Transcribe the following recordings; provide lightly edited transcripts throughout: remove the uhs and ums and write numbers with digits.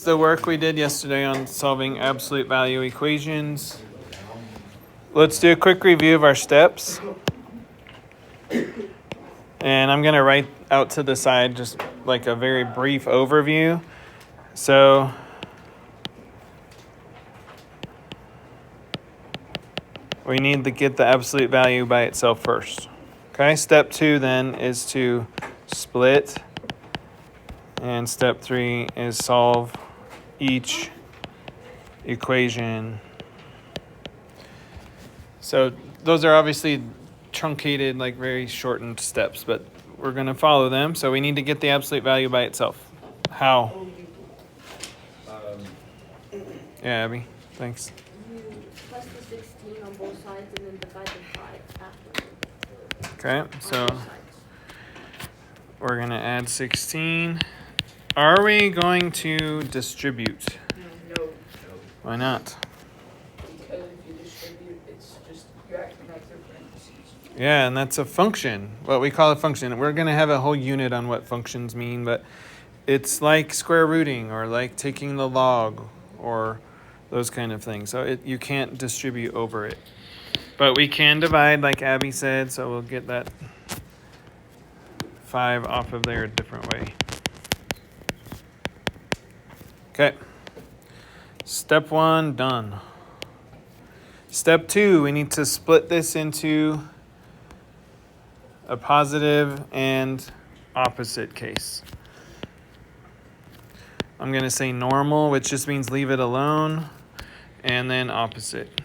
The work we did yesterday on solving absolute value equations. Let's do a quick review of our steps. And I'm going to write out to the side just like a very brief overview. So we need to get the absolute value by itself first. Okay, step 2 then is to split. And step 3 is solve each equation. So those are obviously truncated, like very shortened steps, but we're going to follow them. So we need to get the absolute value by itself. How? Yeah, Abby, thanks. You plus the 16 on both sides and then divide the 5 after. Okay, so we're going to add 16. Are we going to distribute? No. Why not? Because if you distribute, it's just you're acting like they're parentheses. Yeah, and that's a function, what we call a function. We're going to have a whole unit on what functions mean, but it's like square rooting or like taking the log or those kind of things. So you can't distribute over it. But we can divide, like Abby said, so we'll get that 5 off of there a different way. Okay. Step 1, done. Step 2, we need to split this into a positive and opposite case. I'm going to say normal, which just means leave it alone, and then opposite.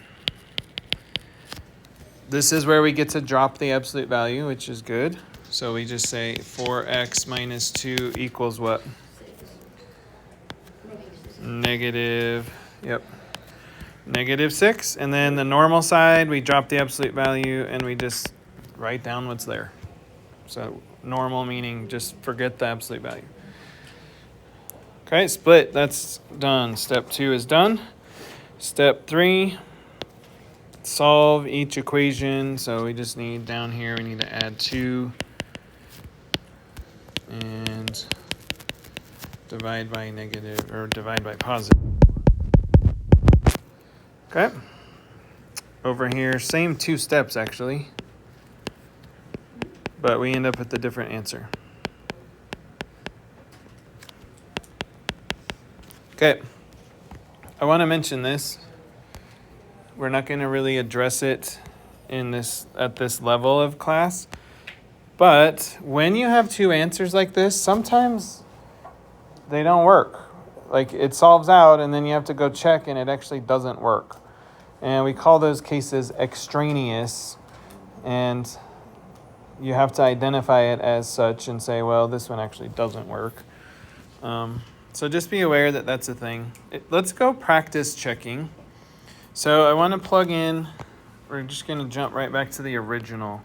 This is where we get to drop the absolute value, which is good. So we just say 4x minus 2 equals what? Negative 6. And then the normal side, we drop the absolute value and we just write down what's there. So normal meaning just forget the absolute value. Okay, split, that's done. Step 2 is done. Step 3, solve each equation. So we just need down here, we need to add 2 and divide by negative or divide by positive. Okay. Over here, same 2 steps actually, but we end up with a different answer. Okay. I want to mention this. We're not going to really address it at this level of class. But when you have 2 answers like this, sometimes they don't work. Like it solves out and then you have to go check and it actually doesn't work. And we call those cases extraneous, and you have to identify it as such and say, well, this one actually doesn't work. So just be aware that that's a thing. Let's go practice checking. So I want to plug in, we're just going to jump right back to the original.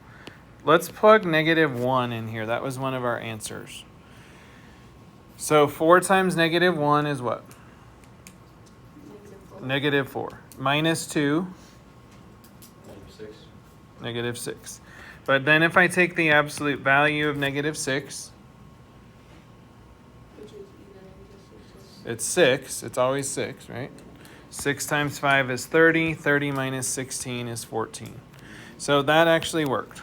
Let's plug -1 in here. That was one of our answers. So 4 times -1 is what? -4. Minus 2. -6. But then if I take the absolute value of -6, it's 6. It's always 6, right? 6 times 5 is 30. 30 minus 16 is 14. So that actually worked.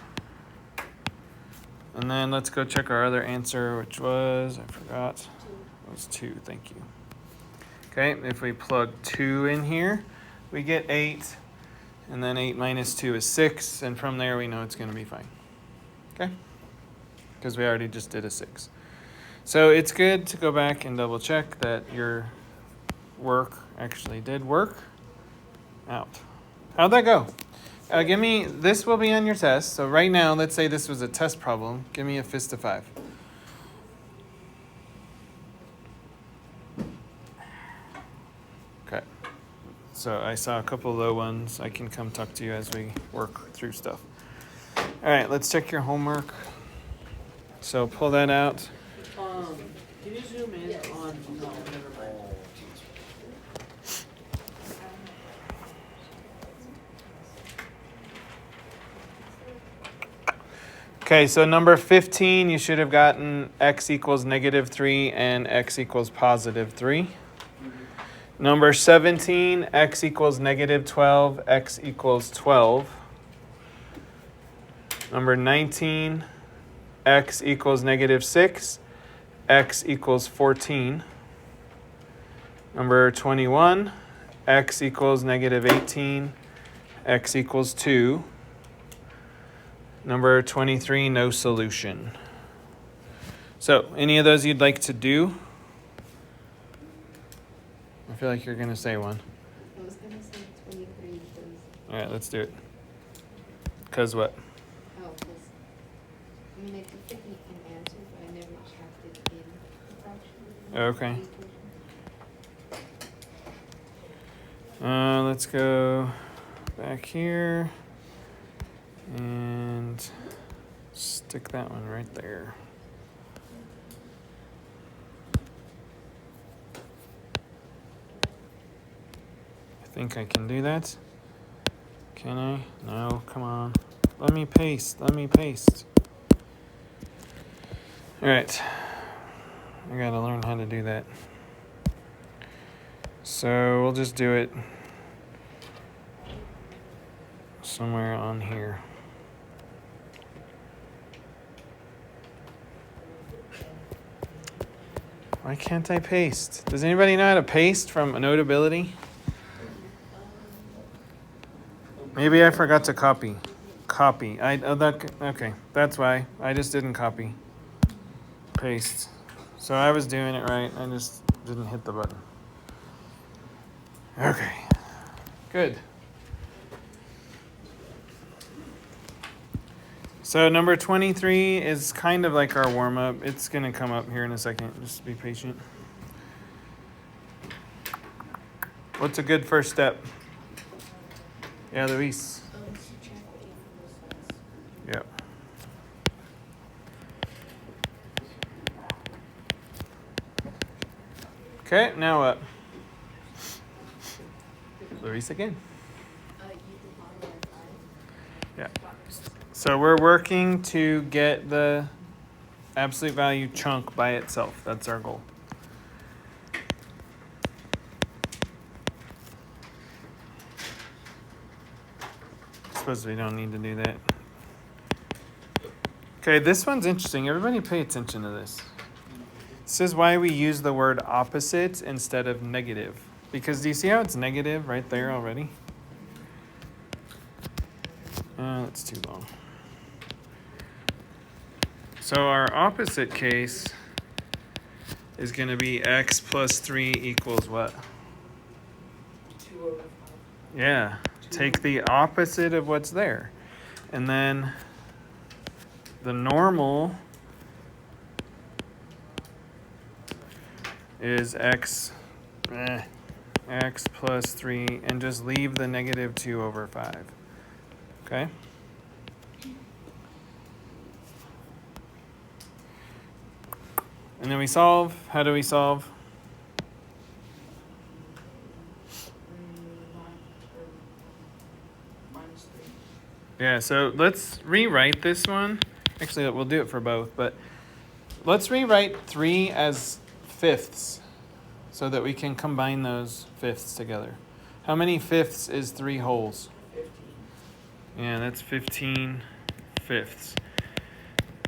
And then let's go check our other answer, which was, I forgot. It was 2, thank you. Okay, if we plug 2 in here, we get 8. And then 8 minus 2 is 6. And from there, we know it's going to be fine. Okay? Because we already just did a 6. So it's good to go back and double check that your work actually did work out. How'd that go? Give me, this will be on your test. So right now, let's say this was a test problem. Give me a fist of 5. Okay. So I saw a couple low ones. I can come talk to you as we work through stuff. All right, let's check your homework. So pull that out. Can you zoom in on no, never mind. Okay, so number 15, you should have gotten x equals -3 and x equals +3. Number 17, x equals negative 12, x equals 12. Number 19, x equals negative 6, x equals 14. Number 21, x equals negative 18, x equals 2. Number 23, no solution. So, any of those you'd like to do? I feel like you're going to say one. I was gonna say 23 because, All right, let's do it. Because what? I mean, I could think you can answer, but I never checked it in the fraction. Okay. Let's go back here and stick that one right there. I think I can do that. Can I? No, come on. Let me paste. Let me paste. All right. I gotta learn how to do that. So we'll just do it somewhere on here. Why can't I paste? Does anybody know how to paste from Notability? Maybe I forgot to copy. Copy. Okay, that's why. I just didn't copy. Paste. So I was doing it right. I just didn't hit the button. Okay. Good. So number 23 is kind of like our warm-up. It's going to come up here in a second. Just be patient. What's a good first step? Yeah, Luis. Subtract 8 from both sides. Yep. Okay, now what? Luis again. You divide by 5. Yeah. So we're working to get the absolute value chunk by itself. That's our goal. I suppose we don't need to do that. Okay, this one's interesting. Everybody pay attention to this. This is why we use the word opposite instead of negative. Because do you see how it's negative right there already? That's too long. So our opposite case is going to be x plus 3 equals what? 2 over 5. Yeah, take the opposite of what's there. And then the normal is x plus 3, and just leave the negative 2 over 5. Okay? And then we solve. How do we solve? Minus 3. Yeah, so let's rewrite this one. Actually, we'll do it for both, but let's rewrite 3 as fifths so that we can combine those fifths together. How many fifths is 3 wholes? 15. Yeah, that's 15 fifths.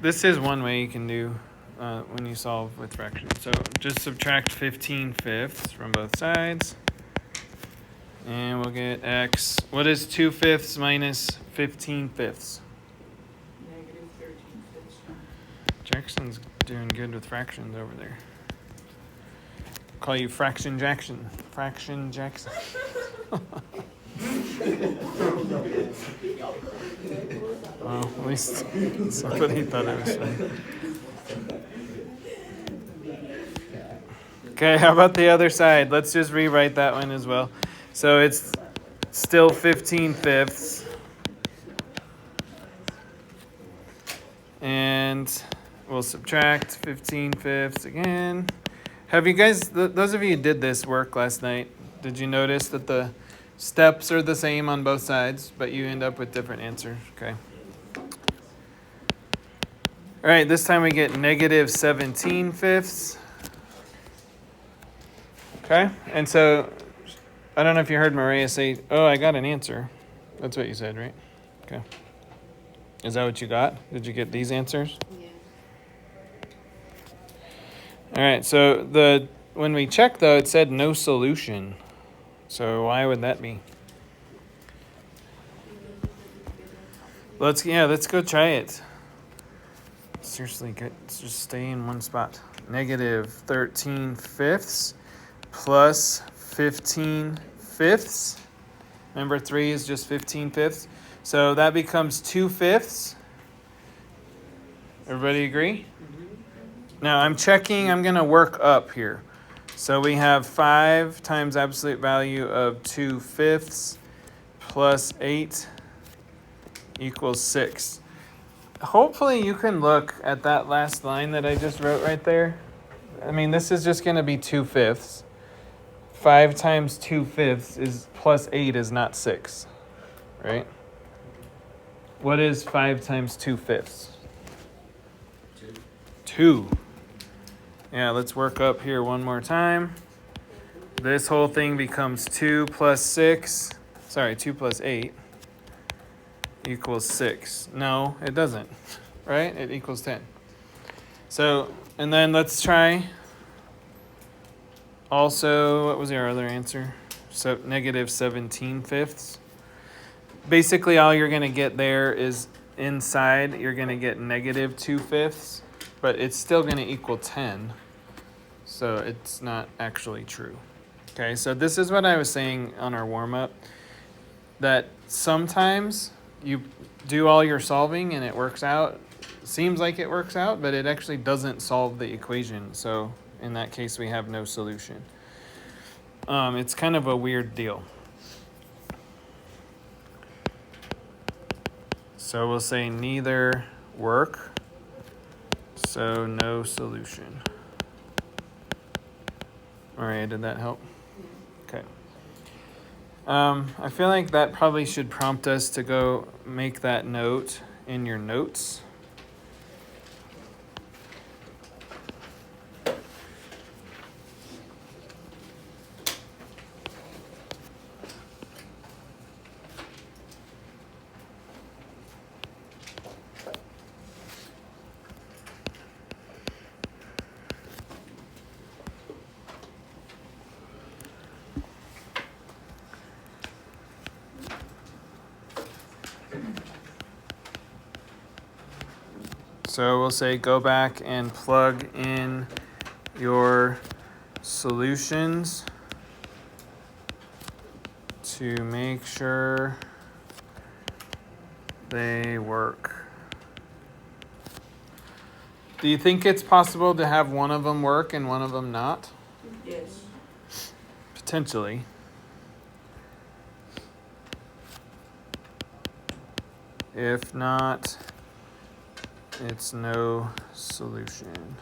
This is one way you can do when you solve with fractions. So just subtract 15 fifths from both sides. And we'll get x. What is 2 fifths minus 15 fifths? Negative 13 fifths. Jackson's doing good with fractions over there. Call you Fraction Jackson. Fraction Jackson. Well, at least somebody thought it was funny. Okay, how about the other side? Let's just rewrite that one as well. So it's still 15 fifths. And we'll subtract 15 fifths again. Have you guys, those of you who did this work last night, did you notice that the steps are the same on both sides, but you end up with different answers? Okay. All right, this time we get negative 17 fifths. Okay, and so I don't know if you heard Maria say, "Oh, I got an answer." That's what you said, right? Okay. Is that what you got? Did you get these answers? Yeah. All right. So when we checked though, it said no solution. So why would that be? Let's go try it. Seriously, let's just stay in one spot. Negative 13 fifths plus 15 fifths. Remember, 3 is just 15 fifths. So that becomes 2 fifths. Everybody agree? Now I'm checking, I'm going to work up here. So we have 5 times absolute value of 2 fifths plus 8 equals 6. Hopefully you can look at that last line that I just wrote right there. I mean, this is just going to be 2 fifths. 5 times 2 fifths is plus 8 is not 6, right? What is 5 times 2 fifths? 2. Yeah, let's work up here one more time. This whole thing becomes 2 plus 6. Sorry, 2 plus 8 equals 6. No, it doesn't, right? It equals 10. So, and then let's try. Also, what was our other answer? So negative 17 fifths. Basically, all you're going to get there is inside, you're going to get negative 2 fifths, but it's still going to equal 10. So it's not actually true. Okay, so this is what I was saying on our warm-up, that sometimes you do all your solving and it works out. Seems like it works out, but it actually doesn't solve the equation. So in that case, we have no solution. It's kind of a weird deal. So we'll say neither work, so no solution. All right, did that help? Okay. I feel like that probably should prompt us to go make that note in your notes. So we'll say go back and plug in your solutions to make sure they work. Do you think it's possible to have one of them work and one of them not? Yes. Potentially. If not, it's no solution.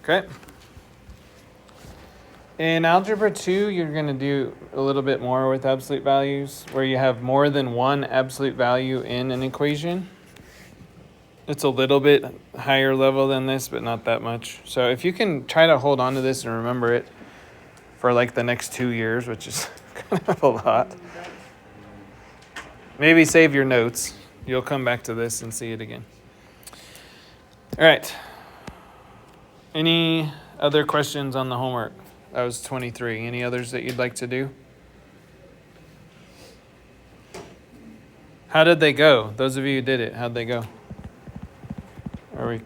Okay. In Algebra 2, you're going to do a little bit more with absolute values, where you have more than one absolute value in an equation. It's a little bit higher level than this, but not that much. So if you can try to hold on to this and remember it for like the next 2 years, which is kind of a lot. Maybe save your notes. You'll come back to this and see it again. All right. Any other questions on the homework? That was 23. Any others that you'd like to do? How did they go? Those of you who did it, how'd they go? Are we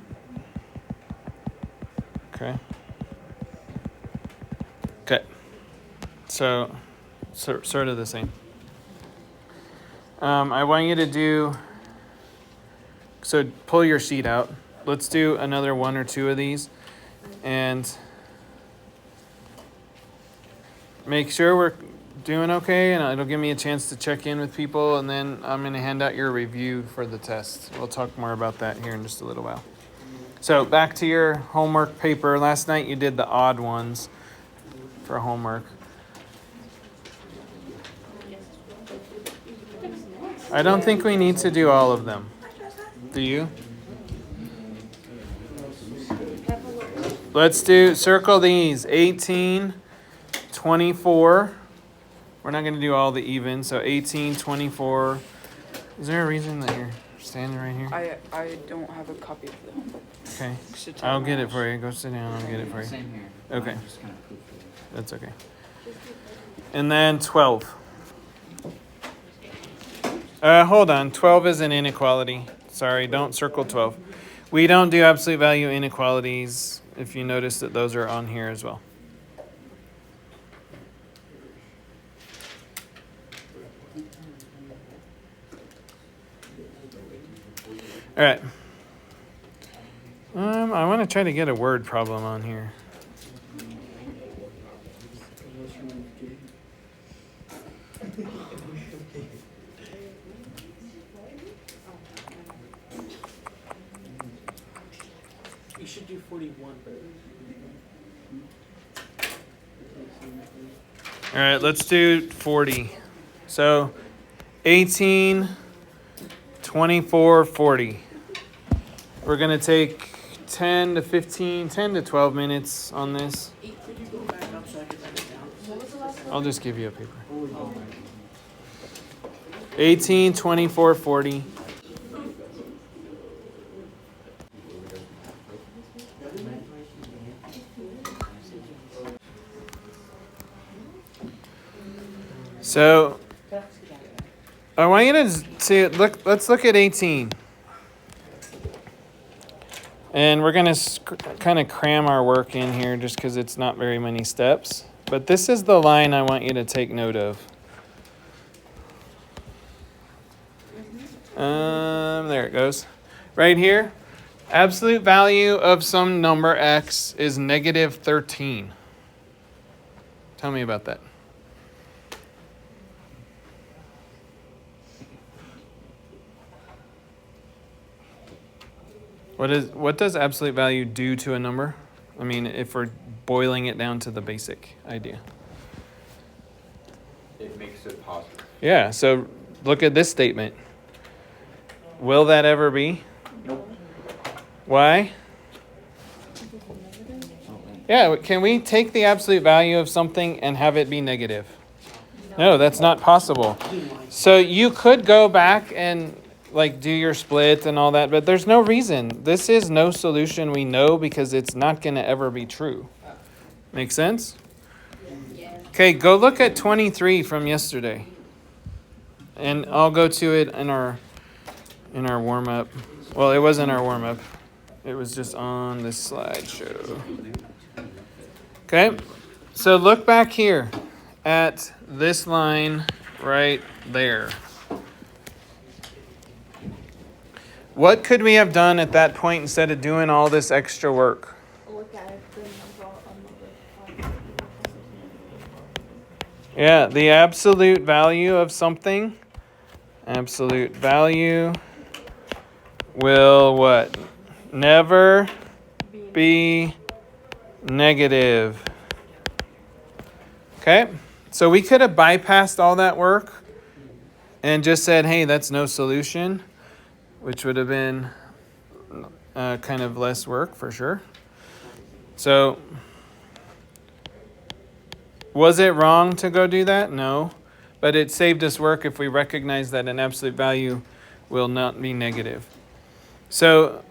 okay? Okay. So sort of the same. I want you to do, so pull your sheet out. Let's do another 1 or 2 of these and make sure we're doing okay, and it'll give me a chance to check in with people, and then I'm going to hand out your review for the test. We'll talk more about that here in just a little while. So back to your homework paper. Last night you did the odd ones for homework. I don't think we need to do all of them. Do you? Let's circle these. 18 24. We're not going to do all the even. So 18, 24. Is there a reason that you're standing right here? I don't have a copy of the homework. Okay. Should tell I'll my get it Ash. for you. Go sit down. I'll get it for you. Same here. Okay. I'm just gonna poof it. That's okay. And then 12. Hold on. 12 is an inequality. Sorry, don't circle 12. We don't do absolute value inequalities. If you notice that those are on here as well. All right. I want to try to get a word problem on here. You should do 41. All right, let's do 40. So 18, 24, 40. We're going to take 10 to 15, 10 to 12 minutes on this. Could you go back up so I can write it down? What was the last one? I'll just give you a paper. Oh. 18, 24, 40. So I want you to see. Let's look at 18, and we're gonna kind of cram our work in here just because it's not very many steps. But this is the line I want you to take note of. There it goes. Right here, absolute value of some number x is negative 13. Tell me about that. What does absolute value do to a number? I mean, if we're boiling it down to the basic idea. It makes it positive. Yeah, so look at this statement. Will that ever be? Nope. Why? Yeah, can we take the absolute value of something and have it be negative? No, that's not possible. So you could go back and like do your split and all that, but there's no reason. This is no solution we know because it's not going to ever be true. Make sense? Okay, go look at 23 from yesterday. And I'll go to it in our warm-up. Well, it wasn't our warm-up. It was just on this slideshow. Okay, so look back here at this line right there. What could we have done at that point instead of doing all this extra work? Look at the number on Yeah, the absolute value of something. Absolute value will what? Never be negative. Okay, so we could have bypassed all that work and just said, hey, that's no solution, which would have been kind of less work for sure. So, was it wrong to go do that? No. But it saved us work if we recognize that an absolute value will not be negative. So,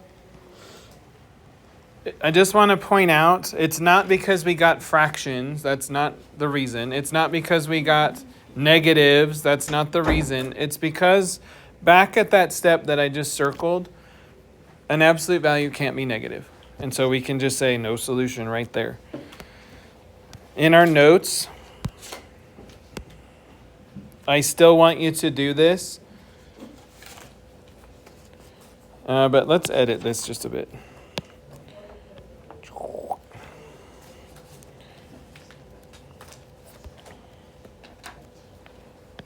I just want to point out, it's not because we got fractions. That's not the reason. It's not because we got negatives. That's not the reason. It's because back at that step that I just circled, an absolute value can't be negative. And so we can just say no solution right there. In our notes, I still want you to do this. But let's edit this just a bit.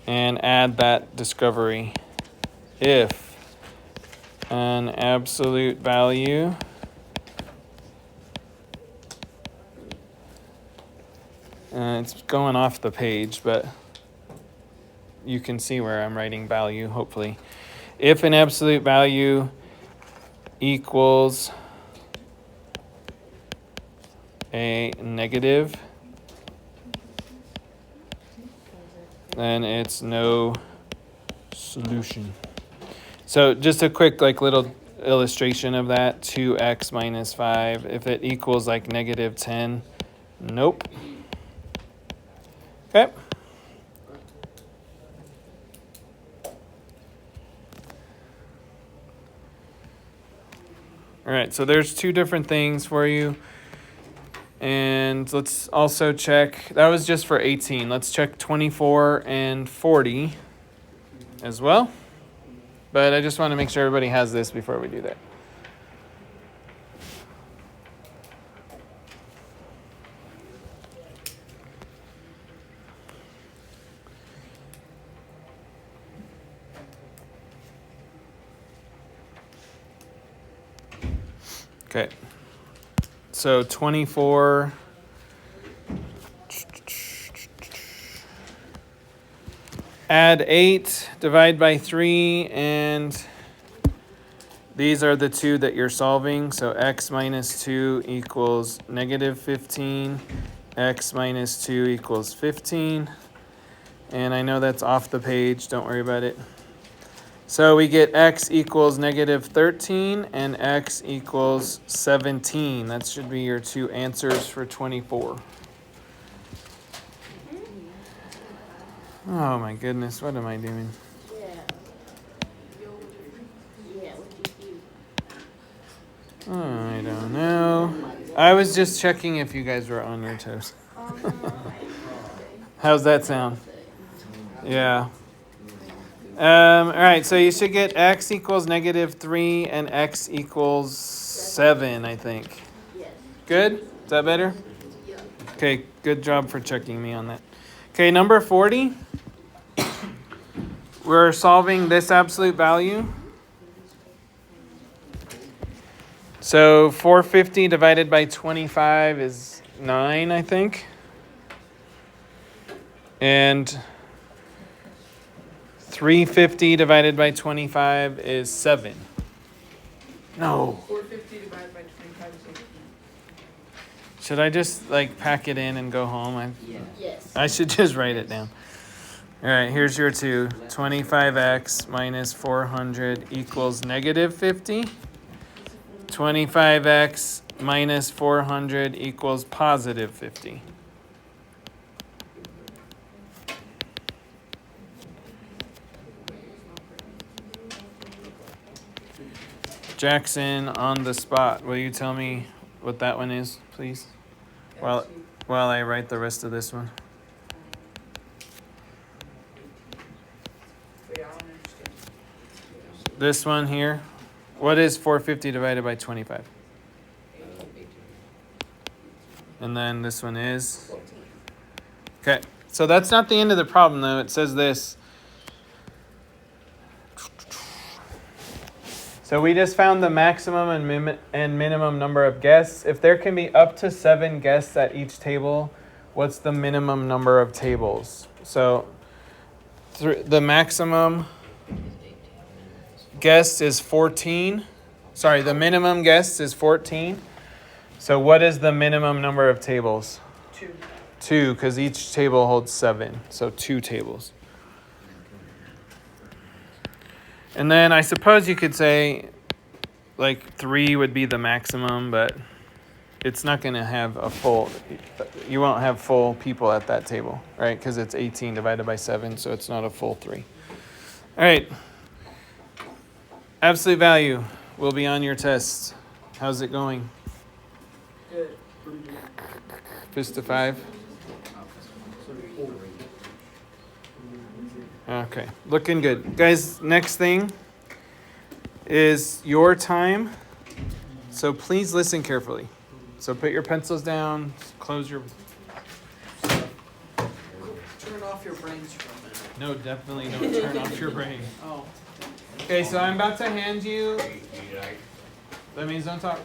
And add that discovery. If an absolute value it's going off the page, but you can see where I'm writing value, hopefully. If an absolute value equals a negative, then it's no solution. So just a quick like little illustration of that, 2x minus 5, if it equals like negative 10, nope. Okay. All right, so there's two different things for you. And let's also check, that was just for 18. Let's check 24 and 40 as well. But I just want to make sure everybody has this before we do that. Okay. So 24. Add 8, divide by 3, and these are the two that you're solving. So x minus 2 equals negative 15. X minus 2 equals 15. And I know that's off the page. Don't worry about it. So we get x equals negative 13 and x equals 17. That should be your two answers for 24. Oh my goodness, what am I doing? Yeah. Yeah, what you do? Oh, I don't know. I was just checking if you guys were on your toes. How's that sound? Yeah. All right, so you should get x equals negative 3 and x equals 7, I think. Yes. Good? Is that better? Yeah. Okay, good job for checking me on that. Okay, number 40. We're solving this absolute value. So 450 divided by 25 is 9, I think. And 350 divided by 25 is 7. No. 450 divided by 25 is 18. Should I just like pack it in and go home? Yes. I should just write it down. All right, here's your 2. 25x minus 400 equals negative 50. 25x minus 400 equals positive 50. Jackson, on the spot, will you tell me what that one is, please? While I write the rest of this one. Wait, I don't understand. This one here. What is 450 divided by 25? And then this one is? Okay, so that's not the end of the problem though. It says this. So we just found the maximum and minimum number of guests. If there can be up to 7 guests at each table, what's the minimum number of tables? So the maximum guest is 14. Sorry, the minimum guest is 14. So what is the minimum number of tables? 2. 2, because each table holds 7. So 2 tables. And then I suppose you could say like 3 would be the maximum, but it's not going to have a full, you won't have full people at that table, right? Because it's 18 divided by 7, so it's not a full 3. All right. Absolute value will be on your test. How's it going? Good. Fist to 5? Okay, looking good. Guys, next thing is your time. So please listen carefully. So put your pencils down, close your... Turn off your brains for a minute. No, definitely don't turn off your brain. Oh. Okay, so I'm about to hand you... That means don't talk.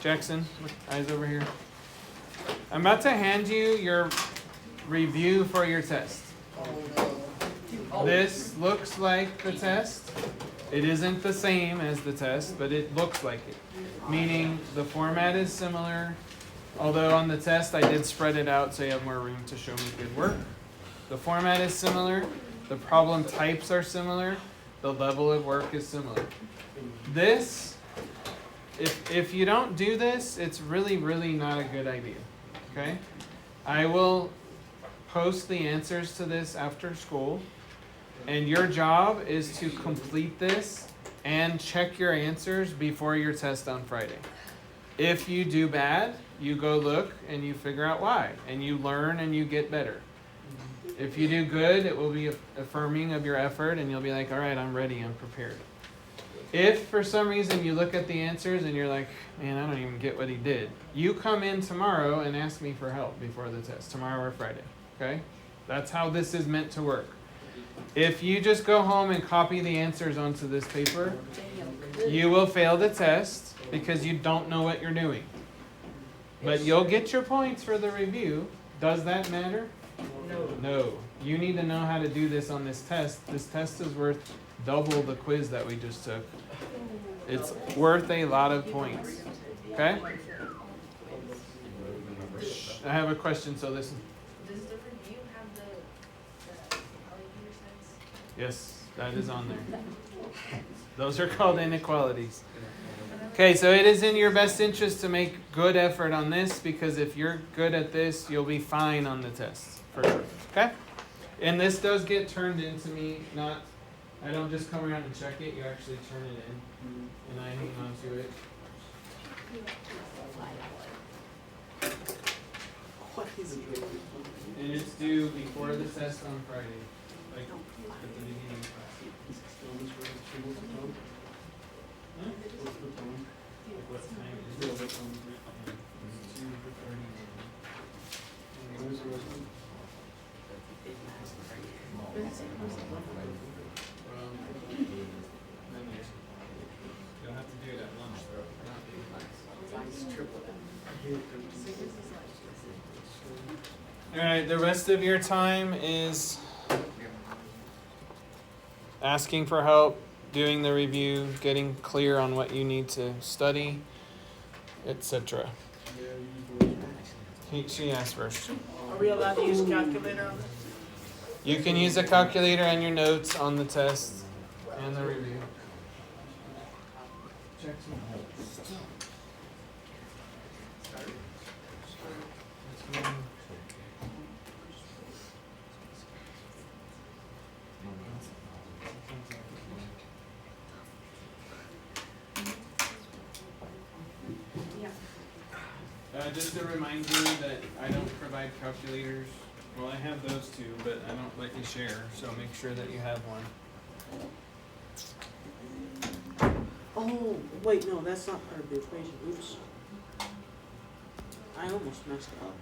Jackson, look, eyes over here. I'm about to hand you your review for your test. This looks like the test. It isn't the same as the test, but it looks like it. Meaning the format is similar, although on the test I did spread it out so you have more room to show me good work. The format is similar, the problem types are similar, the level of work is similar. This, if you don't do this, it's really, really not a good idea. Okay? I will post the answers to this after school, and your job is to complete this and check your answers before your test on Friday. If you do bad, you go look and you figure out why, and you learn and you get better. If you do good, it will be affirming of your effort, and you'll be like, all right, I'm ready, I'm prepared. If for some reason you look at the answers and you're like, man, I don't even get what he did, you come in tomorrow and ask me for help before the test, tomorrow or Friday, okay? That's how this is meant to work. If you just go home and copy the answers onto this paper, you will fail the test because you don't know what you're doing. But you'll get your points for the review. Does that matter? No. You need to know how to do this on this test. This test is worth double the quiz that we just took. It's worth a lot of points. Okay? I have a question, so listen. Does the review have the polymeter sets? Yes, that is on there. Those are called inequalities. Okay, so it is in your best interest to make good effort on this, because if you're good at this, you'll be fine on the test, for sure. Okay? And this does get turned into me, I don't just come around and check it, you actually turn it in, and I hang on to it. What is it? And it's due before the test on Friday, like at the beginning of class. Huh? Like what time is it? 2:30. You'll have to do it at lunch though. Alright, the rest of your time is asking for help, doing the review, getting clear on what you need to study, etc. She asked first. Are we allowed to use calculator on this? You can use a calculator and your notes on the test and the review. Check some just to remind you that I don't provide calculators. Well, I have those too, but I don't let you share, so make sure that you have one. Oh, wait, no, that's not part of the equation. Oops. I almost messed up.